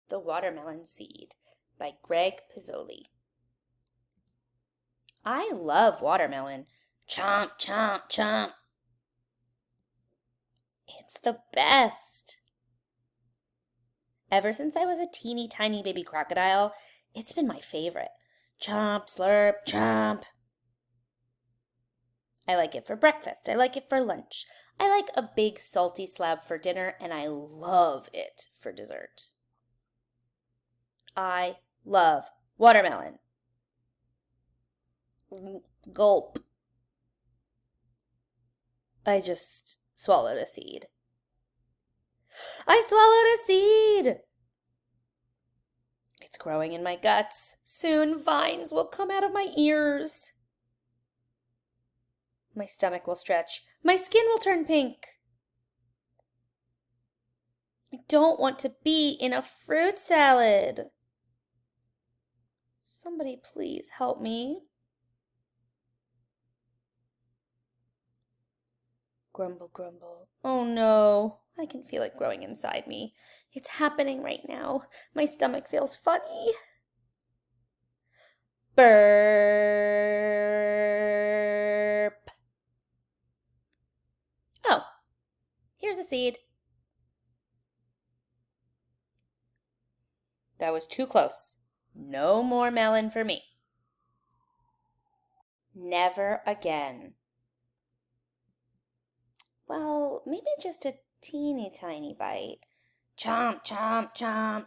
The Watermelon Seed by Greg Pizzoli. I love watermelon. Chomp, chomp, chomp. It's the best. Ever since I was a teeny tiny baby crocodile, it's been my favorite. Chomp, slurp, chomp. I like it for breakfast. I like it for lunch. I like a big salty slab for dinner, and I love it for dessert. I love watermelon. Gulp. I just swallowed a seed. I swallowed a seed! It's growing in my guts. Soon vines will come out of my ears. My stomach will stretch. My skin will turn pink. I don't want to be in a fruit salad. Somebody please help me. Grumble, grumble. Oh no, I can feel it growing inside me. It's happening right now. My stomach feels funny. Burp. Oh, here's a seed. That was too close. No more melon for me. Never again. Well, maybe just a teeny tiny bite. Chomp, chomp, chomp.